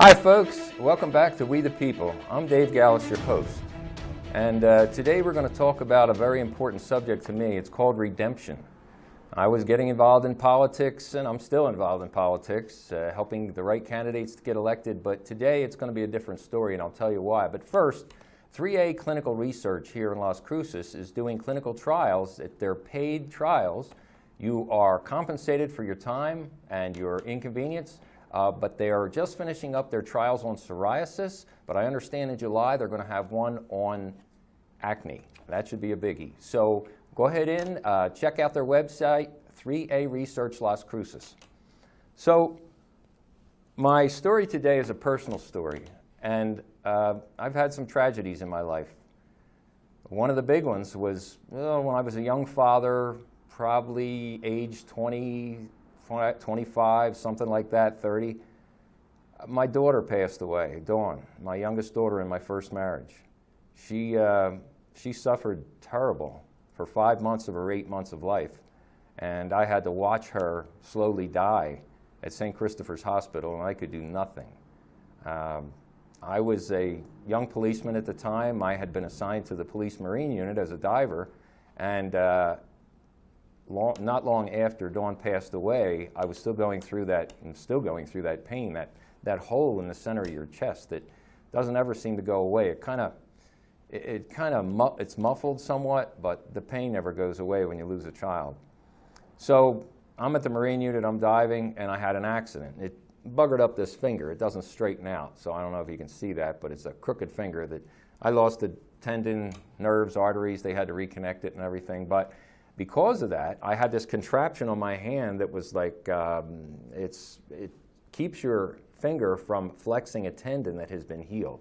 Hi folks, welcome back to We the People. I'm Dave Gallus, your host. And today we're going to talk about a very important subject to me. It's called redemption. I was getting involved in politics, and I'm still involved in politics, helping the right candidates to get elected. But today it's going to be a different story, and I'll tell you why. But first, 3A Clinical Research here in Las Cruces is doing clinical trials. They're paid trials. You are compensated for your time and your inconvenience. But they are just finishing up their trials on psoriasis, but I understand in July they're going to have one on acne. That should be a biggie. So go ahead in, check out their website, 3A Research Las Cruces. So my story today is a personal story, and I've had some tragedies in my life. One of the big ones was when I was a young father, probably age 20, 25, something like that, 30. My daughter passed away, Dawn, my youngest daughter in my first marriage. She suffered terrible for 5 months of her 8 months of life, and I had to watch her slowly die at St. Christopher's Hospital, and I could do nothing. I was a young policeman at the time. I had been assigned to the police marine unit as a diver, and not long after Dawn passed away, I was still going through that, and still going through that pain, that hole in the center of your chest that doesn't ever seem to go away. It's muffled somewhat, but the pain never goes away when you lose a child. So I'm at the Marine unit, I'm diving, and I had an accident. It buggered up this finger. It doesn't straighten out, so I don't know if you can see that, but it's a crooked finger that I lost the tendon, nerves, arteries. They had to reconnect it and everything, but because of that, I had this contraption on my hand that was like, it keeps your finger from flexing a tendon that has been healed.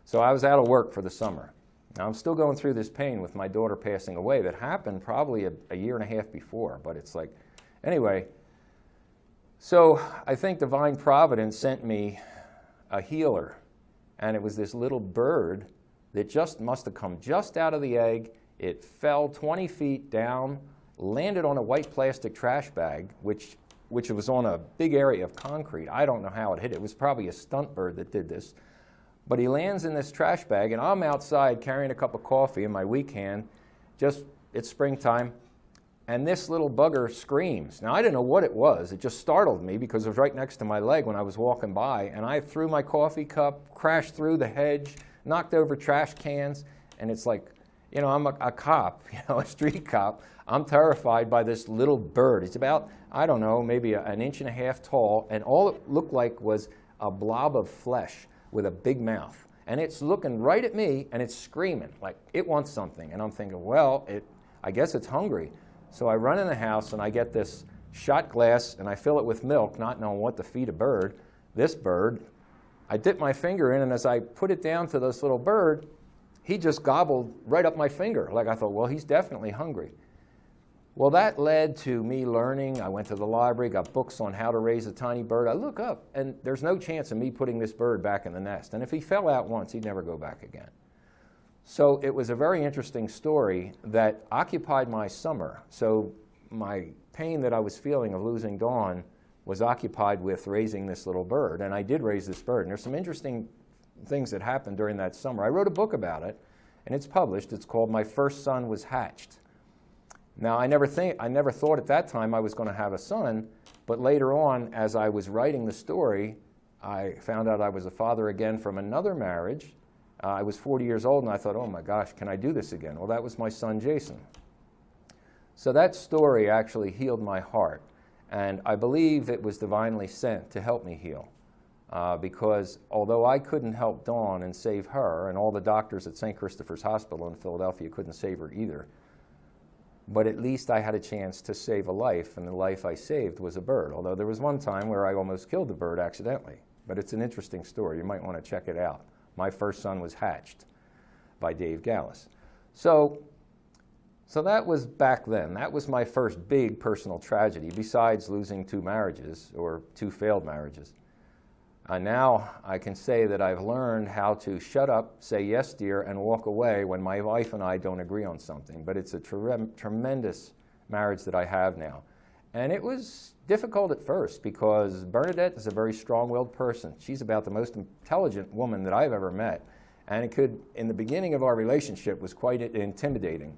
So I was out of work for the summer. Now I'm still going through this pain with my daughter passing away that happened probably a year and a half before, but it's like, anyway. So I think Divine Providence sent me a healer, and it was this little bird that just must have come just out of the egg. It fell 20 feet down, landed on a white plastic trash bag, which was on a big area of concrete. I don't know how it hit it. It was probably a stunt bird that did this. But he lands in this trash bag, and I'm outside carrying a cup of coffee in my weak hand. It's springtime, and this little bugger screams. Now, I didn't know what it was. It just startled me because it was right next to my leg when I was walking by, and I threw my coffee cup, crashed through the hedge, knocked over trash cans, and it's like, you know, I'm a cop, a street cop. I'm terrified by this little bird. It's about, I don't know, maybe an inch and a half tall, and all it looked like was a blob of flesh with a big mouth. And it's looking right at me, and it's screaming like it wants something. And I'm thinking, well, I guess it's hungry. So I run in the house, and I get this shot glass, and I fill it with milk, not knowing what to feed a bird. This bird, I dip my finger in, and as I put it down to this little bird, he just gobbled right up my finger. Like I thought, well, he's definitely hungry. Well, that led to me learning. I went to the library, got books on how to raise a tiny bird. I look up, and there's no chance of me putting this bird back in the nest. And if he fell out once, he'd never go back again. So it was a very interesting story that occupied my summer. So my pain that I was feeling of losing Dawn was occupied with raising this little bird. And I did raise this bird. And there's some interesting things that happened during that summer. I wrote a book about it, and it's published. It's called My First Son Was Hatched. Now, I never thought at that time I was going to have a son, but later on, as I was writing the story, I found out I was a father again from another marriage. I was 40 years old, and I thought, oh my gosh, can I do this again? Well, that was my son, Jason. So that story actually healed my heart, and I believe it was divinely sent to help me heal. Because although I couldn't help Dawn and save her, and all the doctors at St. Christopher's Hospital in Philadelphia couldn't save her either, but at least I had a chance to save a life, and the life I saved was a bird. Although there was one time where I almost killed the bird accidentally. But it's an interesting story. You might want to check it out. My First Son Was Hatched by Dave Gallus. So that was back then. That was my first big personal tragedy, besides losing 2 marriages, or 2 failed marriages. Now I can say that I've learned how to shut up, say yes dear, and walk away when my wife and I don't agree on something. But it's a tremendous marriage that I have now. And it was difficult at first because Bernadette is a very strong-willed person. She's about the most intelligent woman that I've ever met. And it could, in the beginning of our relationship, was quite intimidating.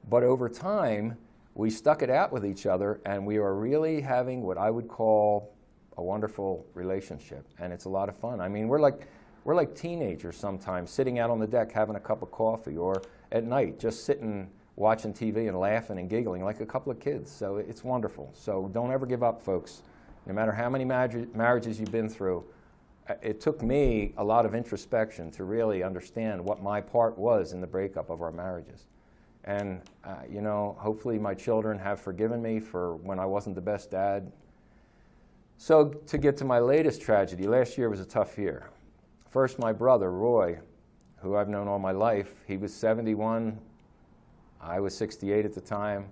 But over time, we stuck it out with each other, and we are really having what I would call a wonderful relationship. And it's a lot of fun. I mean, we're like teenagers sometimes, sitting out on the deck having a cup of coffee, or at night just sitting watching TV and laughing and giggling like a couple of kids. So it's wonderful. So don't ever give up, folks. No matter how many marriages you've been through, it took me a lot of introspection to really understand what my part was in the breakup of our marriages. And, you know, hopefully my children have forgiven me for when I wasn't the best dad. So to get to my latest tragedy, last year was a tough year. First, my brother, Roy, who I've known all my life, he was 71. I was 68 at the time.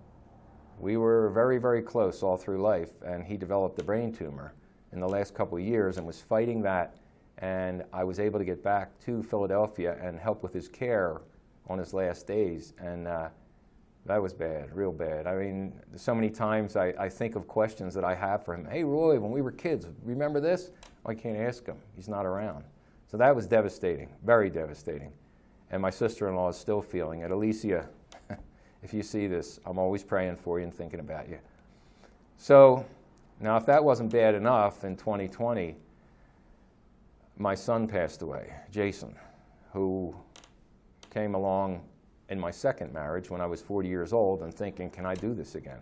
We were very, very close all through life, and he developed a brain tumor in the last couple of years and was fighting that, and I was able to get back to Philadelphia and help with his care on his last days, and that was bad, real bad. I mean, so many times I think of questions that I have for him. Hey, Roy, when we were kids, remember this? I can't ask him. He's not around. So that was devastating, very devastating. And my sister-in-law is still feeling it. Alicia, if you see this, I'm always praying for you and thinking about you. So now if that wasn't bad enough, in 2020, my son passed away, Jason, who came along in my second marriage when I was 40 years old and thinking, can I do this again?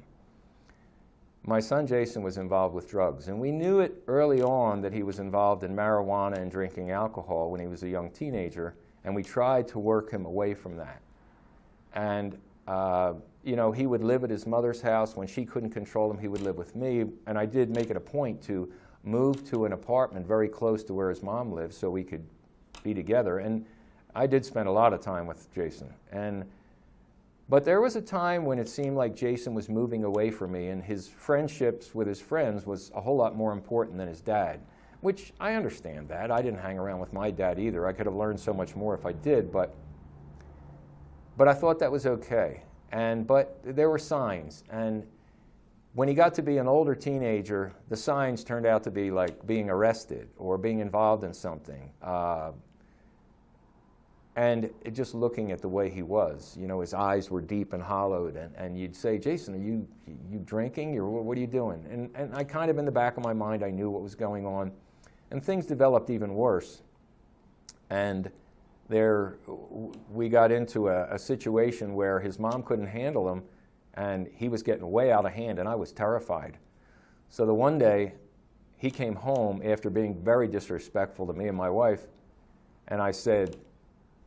My son Jason was involved with drugs, and we knew it early on that he was involved in marijuana and drinking alcohol when he was a young teenager, and we tried to work him away from that. And you know, he would live at his mother's house. When she couldn't control him, he would live with me, and I did make it a point to move to an apartment very close to where his mom lived so we could be together. And I did spend a lot of time with Jason. But there was a time when it seemed like Jason was moving away from me, and his friendships with his friends was a whole lot more important than his dad, which I understand that. I didn't hang around with my dad either. I could have learned so much more if I did, but I thought that was okay. But there were signs, and when he got to be an older teenager, the signs turned out to be like being arrested or being involved in something. And just looking at the way he was, you know, his eyes were deep and hollowed, and you'd say, Jason, are you drinking, or what are you doing? And I kind of, in the back of my mind, I knew what was going on. And things developed even worse. And we got into a situation where his mom couldn't handle him, and he was getting way out of hand, and I was terrified. So the one day, he came home after being very disrespectful to me and my wife, and I said,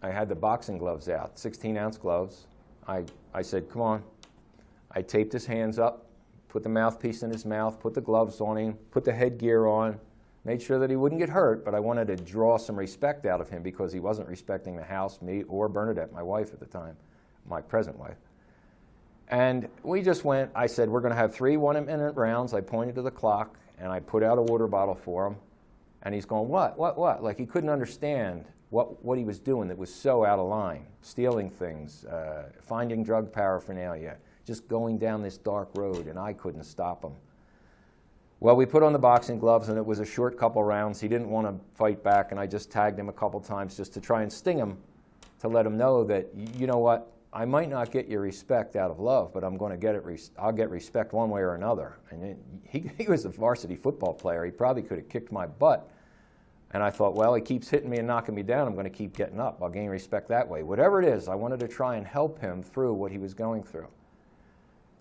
I had the boxing gloves out, 16-ounce gloves. I said, come on. I taped his hands up, put the mouthpiece in his mouth, put the gloves on him, put the headgear on, made sure that he wouldn't get hurt, but I wanted to draw some respect out of him because he wasn't respecting the house, me, or Bernadette, my wife at the time, my present wife. And we just went, I said, we're going to have 3 one-minute rounds. I pointed to the clock, and I put out a water bottle for him. And he's going, what? Like he couldn't understand what he was doing that was so out of line, stealing things, finding drug paraphernalia, just going down this dark road, and I couldn't stop him. Well, we put on the boxing gloves, and it was a short couple rounds. He didn't want to fight back, and I just tagged him a couple times just to try and sting him, to let him know that, you know what, I might not get your respect out of love, but I'm going to get it. I'll get respect one way or another. And he was a varsity football player. He probably could have kicked my butt. And I thought, well, he keeps hitting me and knocking me down. I'm going to keep getting up. I'll gain respect that way. Whatever it is, I wanted to try and help him through what he was going through.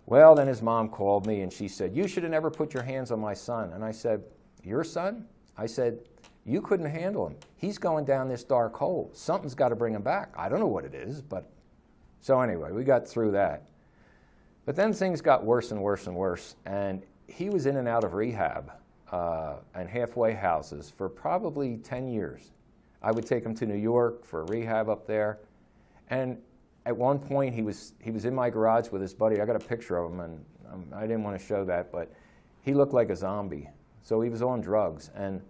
Well, then his mom called me, and she said, you should have never put your hands on my son. And I said, your son? I said, you couldn't handle him. He's going down this dark hole. Something's got to bring him back. I don't know what it is, but... So anyway, we got through that. But then things got worse and worse and worse, and he was in and out of rehab and halfway houses for probably 10 years. I would take him to New York for rehab up there, and at one point he was in my garage with his buddy. I got a picture of him, and I didn't want to show that, but he looked like a zombie. So he was on drugs, and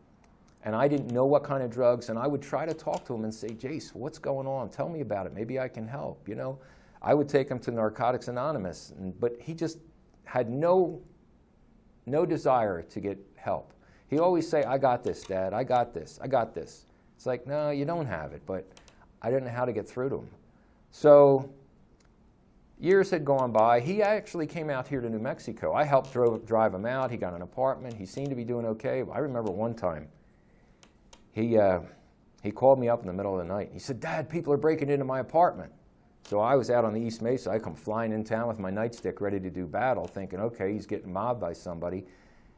I didn't know what kind of drugs, and I would try to talk to him and say, Jace, what's going on? Tell me about it. Maybe I can help, you know. I would take him to Narcotics Anonymous, but he just had no no desire to get help. He always say, I got this, Dad, I got this, I got this. It's like, no, you don't have it, but I didn't know how to get through to him. So years had gone by. He actually came out here to New Mexico. I helped drive him out. He got an apartment. He seemed to be doing okay. I remember one time, he called me up in the middle of the night. He said, Dad, people are breaking into my apartment. So I was out on the East Mesa. I come flying in town with my nightstick ready to do battle, thinking, okay, he's getting mobbed by somebody.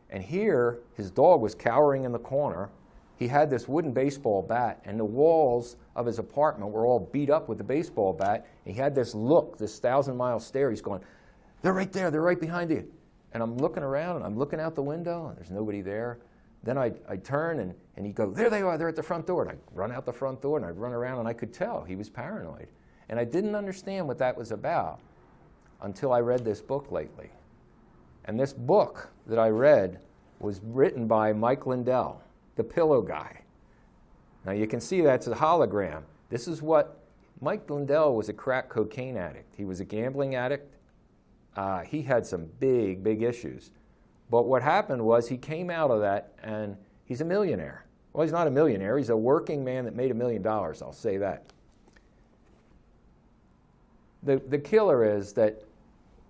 And here, his dog was cowering in the corner. He had this wooden baseball bat, and the walls of his apartment were all beat up with the baseball bat. And he had this look, this 1,000-mile stare. He's going, they're right there, they're right behind you. And I'm looking around, and I'm looking out the window, and there's nobody there. Then I turn, and he'd go, there they are, they're at the front door. And I'd run out the front door, and I'd run around, and I could tell he was paranoid. And I didn't understand what that was about until I read this book lately. And this book that I read was written by Mike Lindell, the pillow guy. Now you can see that's a hologram. This is what, Mike Lindell was a crack cocaine addict. He was a gambling addict. He had some big, big issues. But what happened was he came out of that and he's a millionaire. Well, he's not a millionaire. He's a working man that made $1 million, I'll say that. The killer is that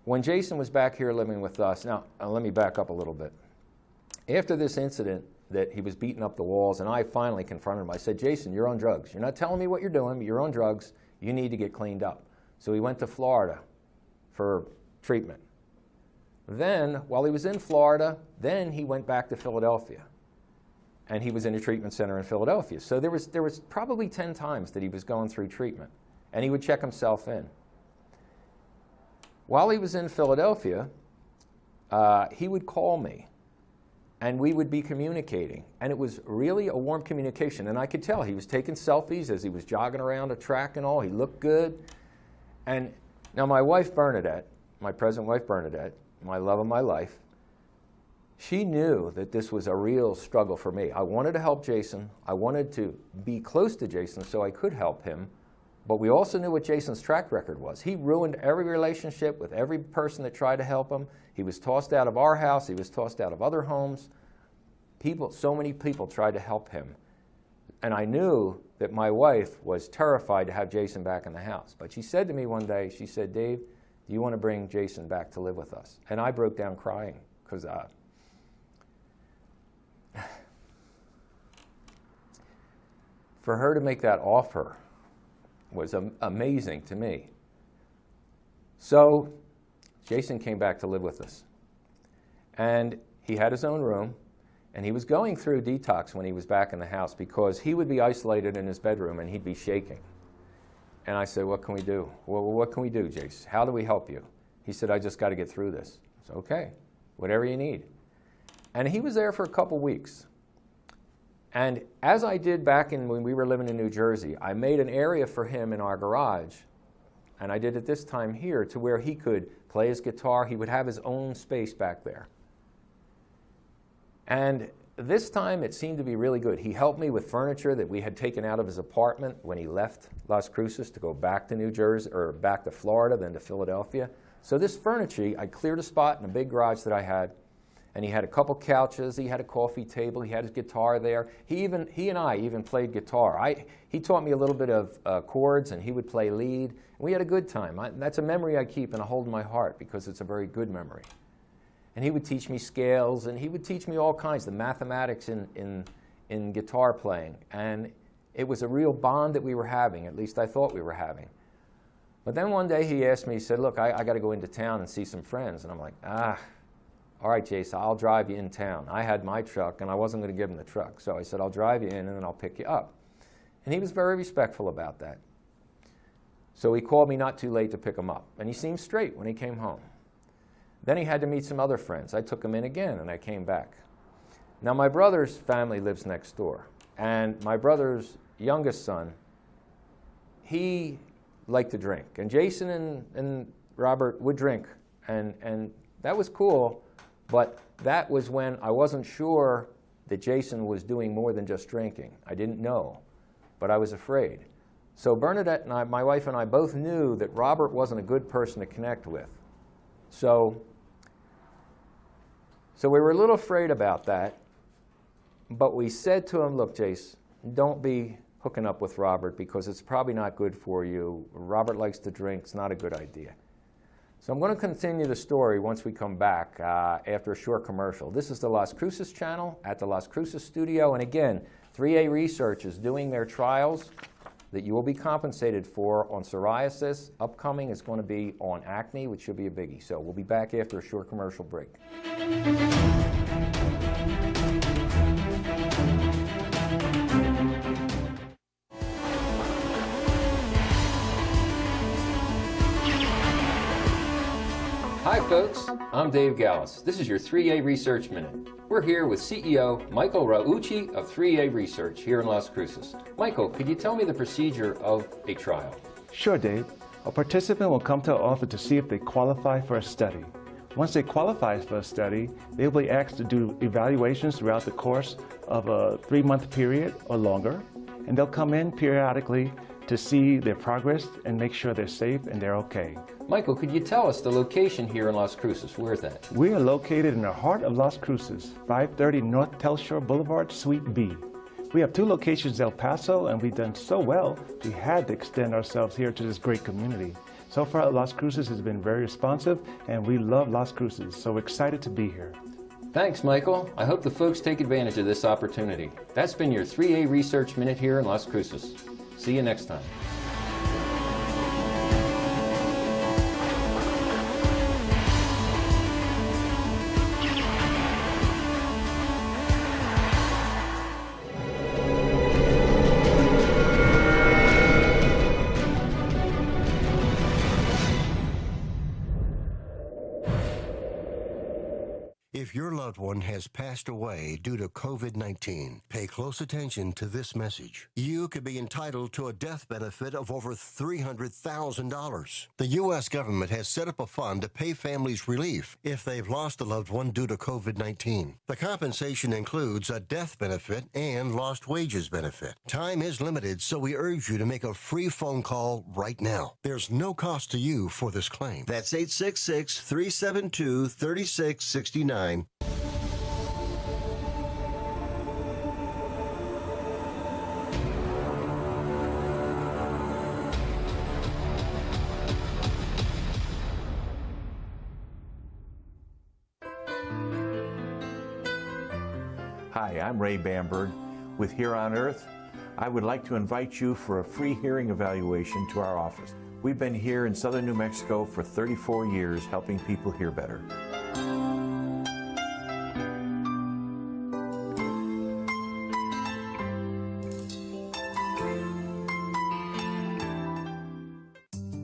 when Jason was back here living with us, now let me back up a little bit. After this incident that he was beating up the walls, and I finally confronted him, I said, Jason, you're on drugs. You're not telling me what you're doing, but you're on drugs. You need to get cleaned up. So he went to Florida for treatment. Then, while he was in Florida, then he went back to Philadelphia. And he was in a treatment center in Philadelphia. So there was probably 10 times that he was going through treatment. And he would check himself in. While he was in Philadelphia, he would call me, and we would be communicating. And it was really a warm communication. And I could tell he was taking selfies as he was jogging around a track and all. He looked good. And now my wife, Bernadette, my present wife, Bernadette, my love of my life, she knew that this was a real struggle for me. I wanted to help Jason. I wanted to be close to Jason so I could help him. But we also knew what Jason's track record was. He ruined every relationship with every person that tried to help him. He was tossed out of our house. He was tossed out of other homes. So many people tried to help him. And I knew that my wife was terrified to have Jason back in the house. But she said to me one day, she said, Dave, do you want to bring Jason back to live with us? And I broke down crying because for her to make that offer was amazing to me. So Jason came back to live with us. And he had his own room, and he was going through detox when he was back in the house because he would be isolated in his bedroom and he'd be shaking. And I said, what can we do? Well, what can we do, Jason? How do we help you? He said, I just got to get through this. I said, okay, whatever you need. And he was there for a couple weeks. And as I did back when we were living in New Jersey, I made an area for him in our garage, and I did it this time here to where he could play his guitar. He would have his own space back there. And this time it seemed to be really good. He helped me with furniture that we had taken out of his apartment when he left Las Cruces to go back to New Jersey, or back to Florida, then to Philadelphia. So this furniture, I cleared a spot in a big garage that I had, and he had a couple couches, he had a coffee table, he had his guitar there. He and I even played guitar. He taught me a little bit of chords, and he would play lead. And we had a good time. That's a memory I keep and I hold in my heart because it's a very good memory. And he would teach me scales, and he would teach me all kinds, the mathematics in guitar playing. And it was a real bond that we were having, at least I thought we were having. But then one day he asked me, he said, look, I got to go into town and see some friends. And I'm like, all right, Jason, I'll drive you in town. I had my truck, and I wasn't going to give him the truck. So I said, I'll drive you in, and then I'll pick you up. And he was very respectful about that. So he called me not too late to pick him up. And he seemed straight when he came home. Then he had to meet some other friends. I took him in again, and I came back. Now, my brother's family lives next door. And my brother's youngest son, he liked to drink. And Jason and Robert would drink. And that was cool. But that was when I wasn't sure that Jason was doing more than just drinking. I didn't know, but I was afraid. So Bernadette and I, my wife and I, both knew that Robert wasn't a good person to connect with. So So we were a little afraid about that, but we said to him, look, Jace, don't be hooking up with Robert because it's probably not good for you. Robert likes to drink. It's not a good idea. So I'm going to continue the story once we come back after a short commercial. This is the Las Cruces channel at the Las Cruces studio. And again, 3A Research is doing their trials that you will be compensated for on psoriasis. Upcoming is going to be on acne, which should be a biggie. So we'll be back after a short commercial break. Hi folks, I'm Dave Gallus. This is your 3A Research Minute. We're here with CEO Michael Raucci of 3A Research here in Las Cruces. Michael, could you tell me the procedure of a trial? Sure, Dave. A participant will come to our office to see if they qualify for a study. Once they qualify for a study, they will be asked to do evaluations throughout the course of a 3-month period or longer, and they'll come in periodically to see their progress and make sure they're safe and they're okay. Michael, could you tell us the location here in Las Cruces? Where's that? We are located in the heart of Las Cruces, 530 North Telshore Boulevard, Suite B. We have 2 locations in El Paso, and we've done so well, we had to extend ourselves here to this great community. So far, Las Cruces has been very responsive, and we love Las Cruces, so we're excited to be here. Thanks, Michael. I hope the folks take advantage of this opportunity. That's been your 3A Research Minute here in Las Cruces. See you next time. If your loved one has passed away due to COVID-19, pay close attention to this message. You could be entitled to a death benefit of over $300,000. The U.S. government has set up a fund to pay families relief if they've lost a loved one due to COVID-19. The compensation includes a death benefit and lost wages benefit. Time is limited, so we urge you to make a free phone call right now. There's no cost to you for this claim. That's 866-372-3669. Hi, I'm Ray Bamberg with Here on Earth. I would like to invite you for a free hearing evaluation to our office. We've been here in southern New Mexico for 34 years helping people hear better.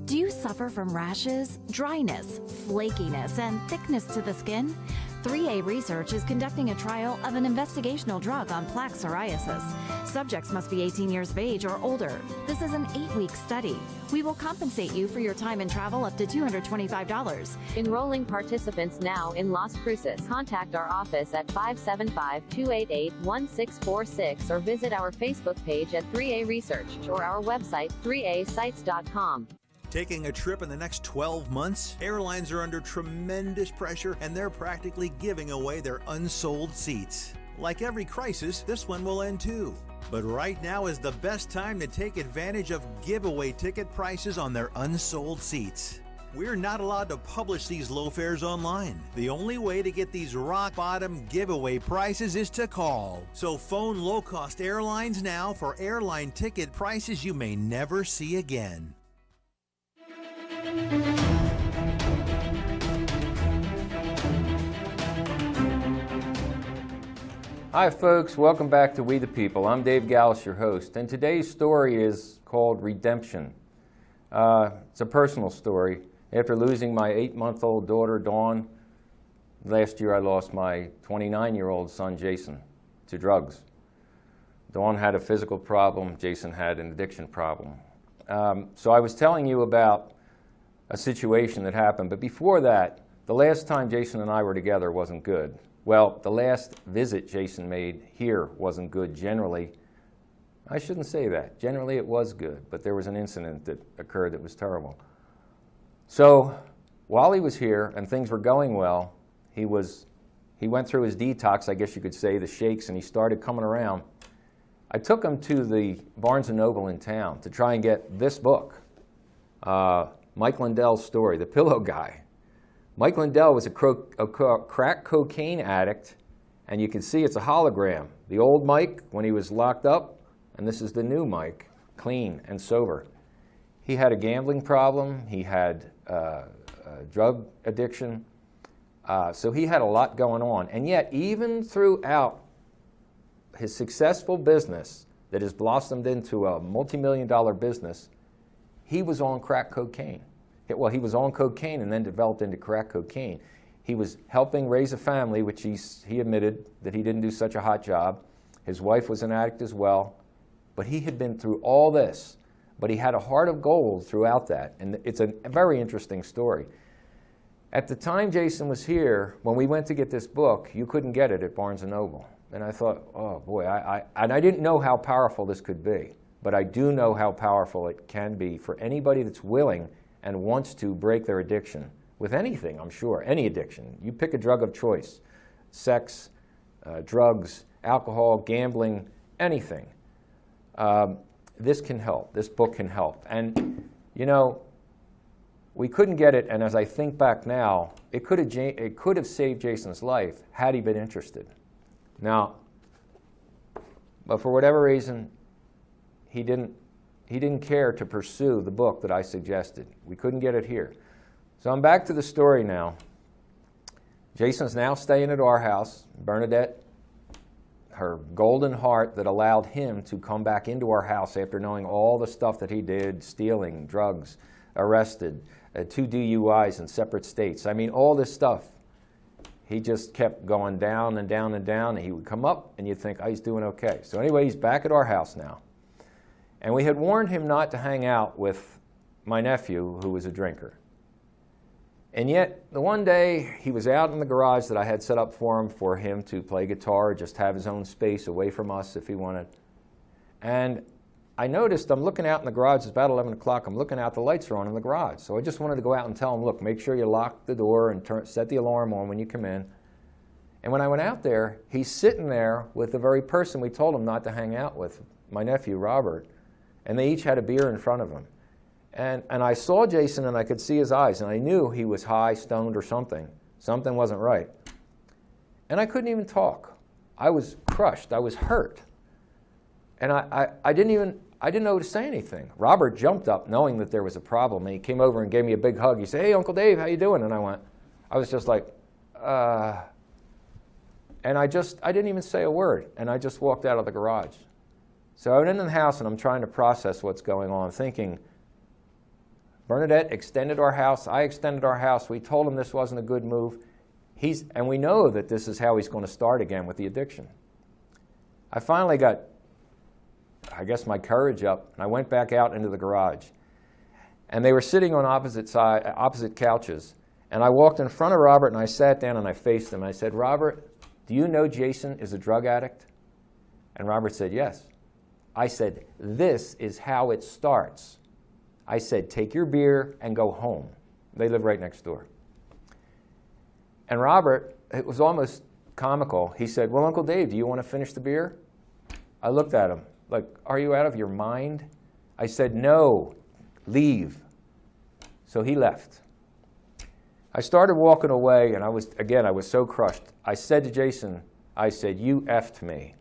Do you suffer from rashes, dryness, flakiness, and thickness to the skin? 3A Research is conducting a trial of an investigational drug on plaque psoriasis. Subjects must be 18 years of age or older. This is an 8-week study. We will compensate you for your time and travel up to $225. Enrolling participants now in Las Cruces. Contact our office at 575-288-1646 or visit our Facebook page at 3A Research or our website 3asites.com. Taking a trip in the next 12 months? Airlines are under tremendous pressure and they're practically giving away their unsold seats. Like every crisis, this one will end too. But right now is the best time to take advantage of giveaway ticket prices on their unsold seats. We're not allowed to publish these low fares online. The only way to get these rock bottom giveaway prices is to call. So phone low-cost airlines now for airline ticket prices you may never see again. Hi folks, welcome back to We the People. I'm Dave Gallus, your host, and today's story is called Redemption. It's a personal story. After losing my 8-month-old daughter, Dawn, last year I lost my 29-year-old son, Jason, to drugs. Dawn had a physical problem, Jason had an addiction problem. So I was telling you about a situation that happened, but before that, the last time Jason and I were together wasn't good. Well, the last visit Jason made here wasn't good generally. I shouldn't say that. Generally it was good, but there was an incident that occurred that was terrible. So while he was here and things were going well, he was he went through his detox, I guess you could say, the shakes, and he started coming around. I took him to the Barnes & Noble in town to try and get this book, Mike Lindell's story, The Pillow Guy. Mike Lindell was a crack cocaine addict, and you can see it's a hologram. The old Mike when he was locked up, and this is the new Mike, clean and sober. He had a gambling problem, he had drug addiction, so he had a lot going on. And yet, even throughout his successful business that has blossomed into a multi-million-dollar business, he was on crack cocaine. Well, he was on cocaine and then developed into crack cocaine. He was helping raise a family, which he admitted that he didn't do such a hot job. His wife was an addict as well. But he had been through all this. But he had a heart of gold throughout that. And it's a very interesting story. At the time Jason was here, when we went to get this book, you couldn't get it at Barnes & Noble. And I thought, oh boy, and I didn't know how powerful this could be. But I do know how powerful it can be for anybody that's willing and wants to break their addiction with anything, I'm sure, any addiction. You pick a drug of choice, sex, drugs, alcohol, gambling, anything. This can help. This book can help. And, you know, we couldn't get it, and as I think back now, it could have saved Jason's life had he been interested. Now, but for whatever reason, he didn't care to pursue the book that I suggested. We couldn't get it here. So I'm back to the story now. Jason's now staying at our house. Bernadette, her golden heart that allowed him to come back into our house after knowing all the stuff that he did, stealing, drugs, arrested, 2 DUIs in separate states. I mean, all this stuff. He just kept going down and down and down, and he would come up, and you'd think, oh, he's doing okay. So anyway, he's back at our house now. And we had warned him not to hang out with my nephew, who was a drinker. And yet, the one day, he was out in the garage that I had set up for him to play guitar, just have his own space away from us if he wanted. And I noticed, I'm looking out in the garage, it's about 11 o'clock, I'm looking out, the lights are on in the garage. So I just wanted to go out and tell him, look, make sure you lock the door and set the alarm on when you come in. And when I went out there, he's sitting there with the very person we told him not to hang out with, my nephew, Robert. And they each had a beer in front of them. And I saw Jason, and I could see his eyes, and I knew he was high, stoned, or something. Something wasn't right. And I couldn't even talk. I was crushed. I was hurt. And I didn't know to say anything. Robert jumped up knowing that there was a problem, and he came over and gave me a big hug. He said, hey, Uncle Dave, how you doing? And I was just like, and I didn't even say a word, and I just walked out of the garage. So I went into the house, and I'm trying to process what's going on, thinking, Bernadette extended our house, I extended our house, we told him this wasn't a good move, and we know that this is how he's going to start again with the addiction. I finally got, I guess, my courage up, and I went back out into the garage. And they were sitting on opposite couches, and I walked in front of Robert, and I sat down, and I faced him. I said, Robert, do you know Jason is a drug addict? And Robert said, yes. I said, this is how it starts. I said, take your beer and go home. They live right next door. And Robert, it was almost comical. He said, well, Uncle Dave, do you want to finish the beer? I looked at him like, are you out of your mind? I said, no, leave. So he left. I started walking away, and I was so crushed. I said to Jason, I said, you effed me.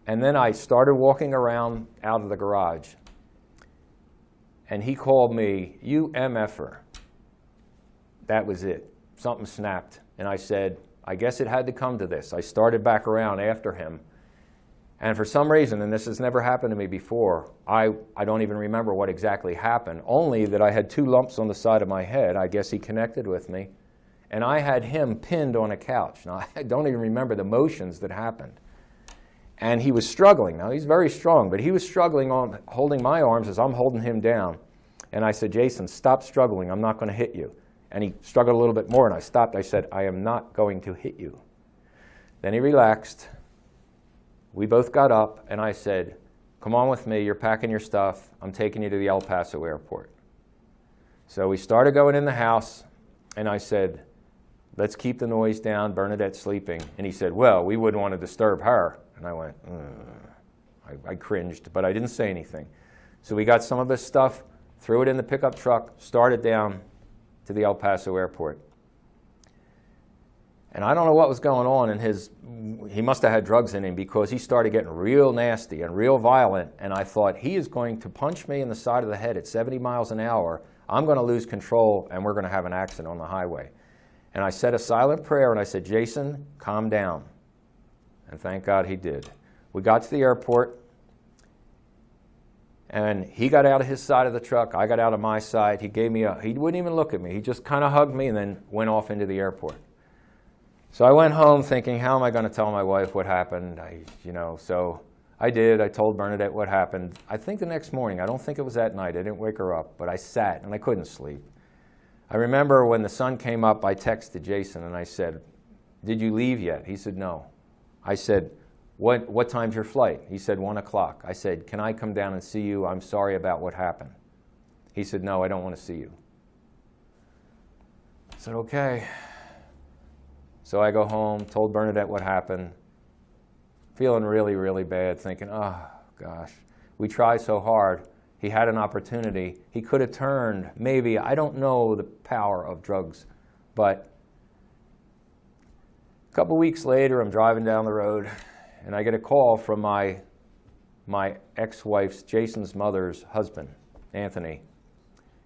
And then I started walking around out of the garage. And he called me, you MFer. That was it. Something snapped. And I said, I guess it had to come to this. I started back around after him. And for some reason, and this has never happened to me before, I don't even remember what exactly happened, only that I had 2 lumps on the side of my head. I guess he connected with me. And I had him pinned on a couch. Now, I don't even remember the motions that happened. And he was struggling. Now, he's very strong, but he was struggling on holding my arms as I'm holding him down. And I said, Jason, stop struggling. I'm not going to hit you. And he struggled a little bit more, and I stopped. I said, I am not going to hit you. Then he relaxed. We both got up, and I said, come on with me. You're packing your stuff. I'm taking you to the El Paso airport. So we started going in the house, and I said, let's keep the noise down, Bernadette's sleeping. And he said, well, we wouldn't want to disturb her. And I went, I cringed, but I didn't say anything. So we got some of his stuff, threw it in the pickup truck, started down to the El Paso airport. And I don't know what was going on in his, he must have had drugs in him, because he started getting real nasty and real violent. And I thought, he is going to punch me in the side of the head at 70 miles an hour. I'm going to lose control and we're going to have an accident on the highway. And I said a silent prayer and I said, Jason, calm down. And thank God he did. We got to the airport and he got out of his side of the truck. I got out of my side. He gave me he wouldn't even look at me. He just kind of hugged me and then went off into the airport. So I went home thinking, how am I going to tell my wife what happened? So I did. I told Bernadette what happened. I think the next morning, I don't think it was that night. I didn't wake her up, but I sat and I couldn't sleep. I remember when the sun came up, I texted Jason and I said, did you leave yet? He said, no. I said, what time's your flight? He said, 1 o'clock. I said, can I come down and see you? I'm sorry about what happened. He said, no, I don't want to see you. I said, okay. So I go home, told Bernadette what happened, feeling really, really bad, thinking, oh, gosh, we tried so hard. He had an opportunity. He could have turned, maybe, I don't know the power of drugs, but a couple weeks later, I'm driving down the road, and I get a call from my ex-wife's, Jason's mother's husband, Anthony.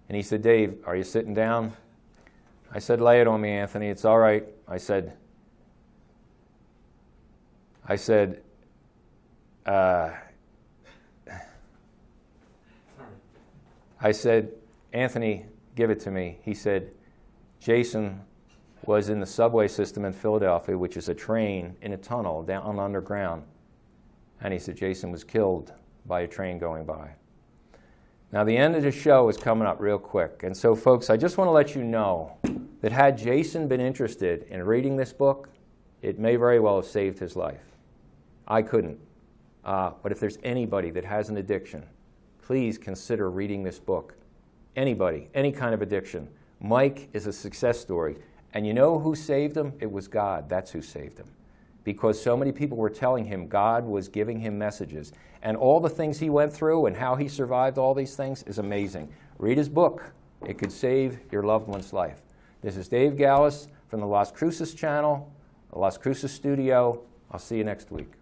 And he said, Dave, are you sitting down? I said, lay it on me, Anthony. It's all right. I said, Anthony, give it to me. He said, Jason was in the subway system in Philadelphia, which is a train in a tunnel down underground. And he said, Jason was killed by a train going by. Now, the end of the show is coming up real quick. And so, folks, I just want to let you know that had Jason been interested in reading this book, it may very well have saved his life. I couldn't. But if there's anybody that has an addiction, please consider reading this book. Anybody, any kind of addiction. Mike is a success story. And you know who saved him? It was God. That's who saved him. Because so many people were telling him God was giving him messages. And all the things he went through and how he survived all these things is amazing. Read his book. It could save your loved one's life. This is Dave Gallus from the Las Cruces channel, the Las Cruces studio. I'll see you next week.